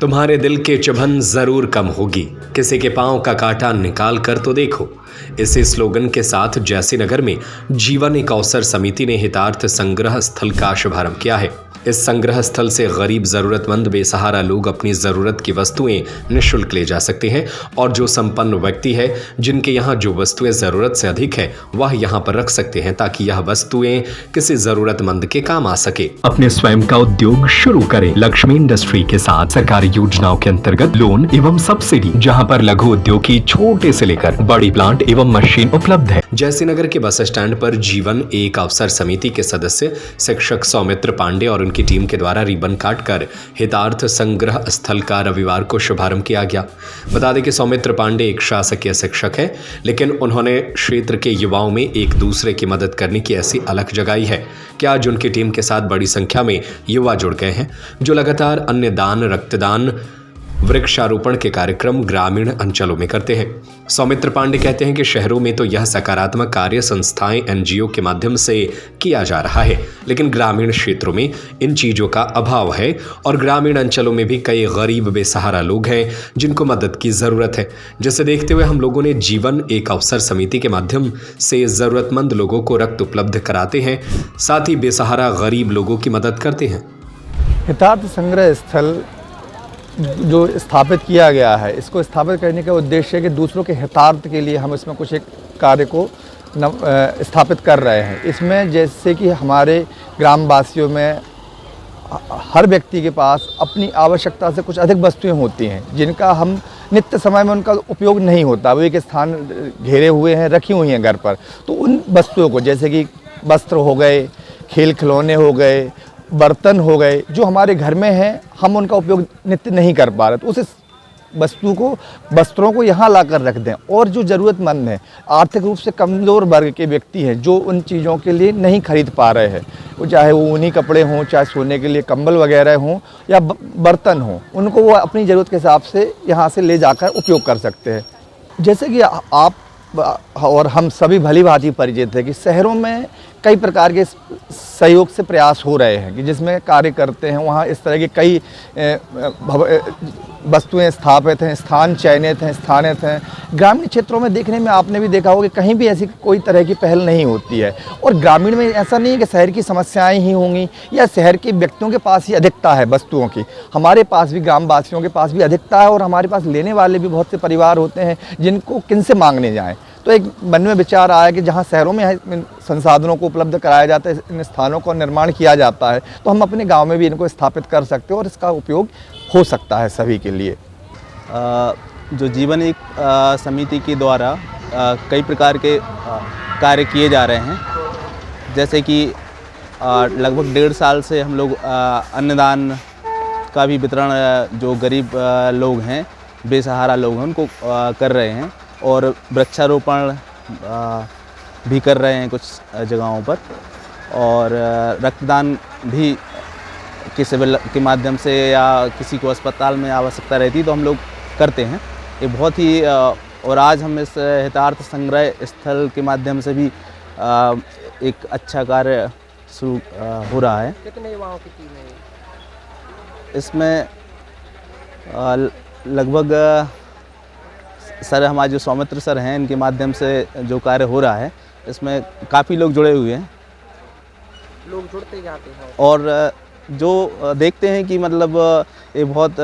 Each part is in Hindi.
तुम्हारे दिल के चुभन जरूर कम होगी, किसी के पांव का कांटा निकाल कर तो देखो। इसी स्लोगन के साथ जैसीनगर में जीवन एक अवसर समिति ने हितार्थ संग्रह स्थल का शुभारंभ किया है। इस संग्रह स्थल से गरीब, जरूरतमंद, बेसहारा लोग अपनी जरूरत की वस्तुएं निःशुल्क ले जा सकते हैं और जो संपन्न व्यक्ति है जिनके यहाँ जो वस्तुएं जरूरत से अधिक है वह यहाँ पर रख सकते हैं ताकि यह वस्तुएं किसी जरूरतमंद के काम आ सके। अपने स्वयं का उद्योग शुरू करें लक्ष्मी इंडस्ट्री के साथ। सरकारी योजनाओं के अंतर्गत लोन एवं सब्सिडी, जहाँ पर लघु उद्योग की छोटे से लेकर बड़ी प्लांट एवं मशीन उपलब्ध है। जैसीनगर के बस स्टैंड पर जीवन एक अवसर समिति के सदस्य शिक्षक सौमित्र पांडे और उनकी टीम के द्वारा रिबन काटकर हितार्थ संग्रह स्थल का रविवार को शुभारंभ किया गया। बता दें कि सौमित्र पांडे एक शासकीय शिक्षक है, लेकिन उन्होंने क्षेत्र के युवाओं में एक दूसरे की मदद करने की ऐसी अलख जगाई है कि आज उनकी टीम के साथ बड़ी संख्या में युवा जुड़ गए हैं जो लगातार अन्नदान, रक्तदान, वृक्षारोपण के कार्यक्रम ग्रामीण अंचलों में करते हैं। सौमित्र पांडे कहते हैं कि शहरों में तो यह सकारात्मक कार्य संस्थाएं, एनजीओ के माध्यम से किया जा रहा है, लेकिन ग्रामीण क्षेत्रों में इन चीजों का अभाव है और ग्रामीण अंचलों में भी कई गरीब, बेसहारा लोग हैं जिनको मदद की जरूरत है। जिसे देखते हुए हम लोगों ने जीवन एक अवसर समिति के माध्यम से जरूरतमंद लोगों को रक्त उपलब्ध कराते हैं, साथ ही बेसहारा गरीब लोगों की मदद करते हैं। हितार्थ संग्रह स्थल जो स्थापित किया गया है, इसको स्थापित करने का उद्देश्य है कि दूसरों के हितार्थ के लिए हम इसमें कुछ एक कार्य को स्थापित कर रहे हैं। इसमें जैसे कि हमारे ग्रामवासियों में हर व्यक्ति के पास अपनी आवश्यकता से कुछ अधिक वस्तुएं होती हैं जिनका हम नित्य समय में उनका उपयोग नहीं होता, वो एक स्थान घेरे हुए हैं, रखी हुई हैं घर पर। तो उन वस्तुओं को, जैसे कि वस्त्र हो गए, खेल खिलौने हो गए, बर्तन हो गए, जो हमारे घर में हैं, हम उनका उपयोग नित्य नहीं कर पा रहे, तो उस वस्त्रों को यहाँ लाकर रख दें। और जो ज़रूरतमंद हैं, आर्थिक रूप से कमज़ोर वर्ग के व्यक्ति हैं जो उन चीज़ों के लिए नहीं खरीद पा रहे हैं, वो चाहे वो ऊनी कपड़े हों, चाहे सोने के लिए कंबल वगैरह हों या बर्तन हों, उनको वो अपनी ज़रूरत के हिसाब से यहाँ से ले जाकर उपयोग कर सकते हैं। जैसे कि आप और हम सभी भली भांति परिचित है कि शहरों में कई प्रकार के सहयोग से प्रयास हो रहे हैं कि जिसमें कार्य करते हैं, वहाँ इस तरह की कई वस्तुएं स्थापित हैं, स्थान चयनित हैं, स्थानित हैं। ग्रामीण क्षेत्रों में देखने में आपने भी देखा होगा कि कहीं भी ऐसी कोई तरह की पहल नहीं होती है। और ग्रामीण में ऐसा नहीं है कि शहर की समस्याएं ही होंगी या शहर के व्यक्तियों के पास ही अधिकता है वस्तुओं की, हमारे पास भी, ग्रामवासियों के पास भी अधिकता है और हमारे पास लेने वाले भी बहुत से परिवार होते हैं जिनको किनसे मांगने जाएँ। तो एक मन में विचार आया कि जहाँ शहरों में संसाधनों को उपलब्ध कराया जाता है, इन स्थानों का निर्माण किया जाता है, तो हम अपने गांव में भी इनको स्थापित कर सकते हैं और इसका उपयोग हो सकता है सभी के लिए। जो जीवन एक समिति के द्वारा कई प्रकार के कार्य किए जा रहे हैं, जैसे कि लगभग 1.5 साल से हम लोग अन्नदान का भी वितरण जो गरीब लोग हैं, बेसहारा लोग हैं, उनको कर रहे हैं और वृक्षारोपण भी कर रहे हैं कुछ जगहों पर, और रक्तदान भी किसी के माध्यम से या किसी को अस्पताल में आवश्यकता रहती तो हम लोग करते हैं। ये बहुत ही और आज हम इस हितार्थ संग्रह स्थल के माध्यम से भी एक अच्छा कार्य शुरू हो रहा है। कितने युवाओं की टीम है इसमें? लगभग सर, हमारे जो सौमित्र सर हैं, इनके माध्यम से जो कार्य हो रहा है इसमें काफ़ी लोग जुड़े हुए हैं। लोग जुड़ते जाते हैं और जो देखते हैं कि मतलब ये बहुत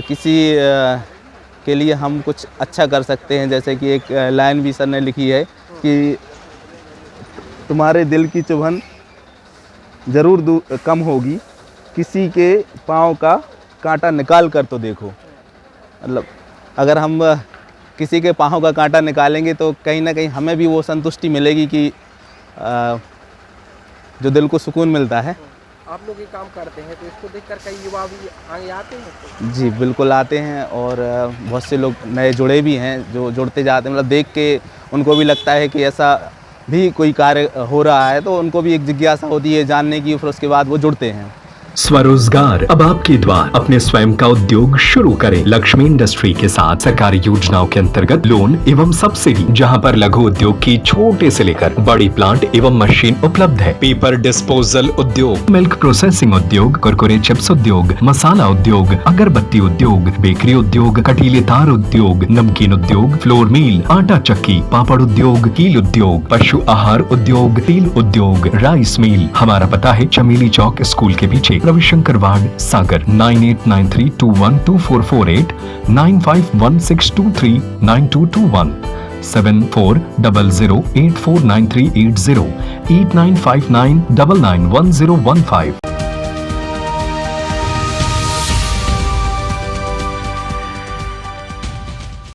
किसी के लिए हम कुछ अच्छा कर सकते हैं। जैसे कि एक लाइन भी सर ने लिखी है कि तुम्हारे दिल की चुभन ज़रूर कम होगी, किसी के पाँव का कांटा निकाल कर तो देखो। मतलब अगर हम किसी के पाँव का कांटा निकालेंगे तो कहीं ना कहीं हमें भी वो संतुष्टि मिलेगी कि जो दिल को सुकून मिलता है। आप लोग ये काम करते हैं तो इसको देखकर कई युवा भी आगे आते हैं? जी बिल्कुल आते हैं और बहुत से लोग नए जुड़े भी हैं जो जुड़ते जाते हैं। मतलब देख के उनको भी लगता है कि ऐसा भी कोई कार्य हो रहा है, तो उनको भी एक जिज्ञासा होती है जानने की, फिर उसके बाद वो जुड़ते हैं। स्वरोजगार अब आपके द्वार। अपने स्वयं का उद्योग शुरू करें। लक्ष्मी इंडस्ट्री के साथ सरकारी योजनाओं के अंतर्गत लोन एवं सब्सिडी, जहां पर लघु उद्योग की छोटे से लेकर बड़ी प्लांट एवं मशीन उपलब्ध है। पेपर डिस्पोजल उद्योग, मिल्क प्रोसेसिंग उद्योग, कुरकुरे चिप्स उद्योग, मसाला उद्योग, अगरबत्ती उद्योग, बेकरी उद्योग, कटीले तार उद्योग, नमकीन उद्योग, फ्लोर मिल, आटा चक्की, पापड़ उद्योग, कील उद्योग, पशु आहार उद्योग, तेल उद्योग, राइस मिल। हमारा पता है चमेली चौक स्कूल के पीछे, रविशंकर वार्ड, सागर। 9893212448, 9516239221, 7400849380, 8959991015।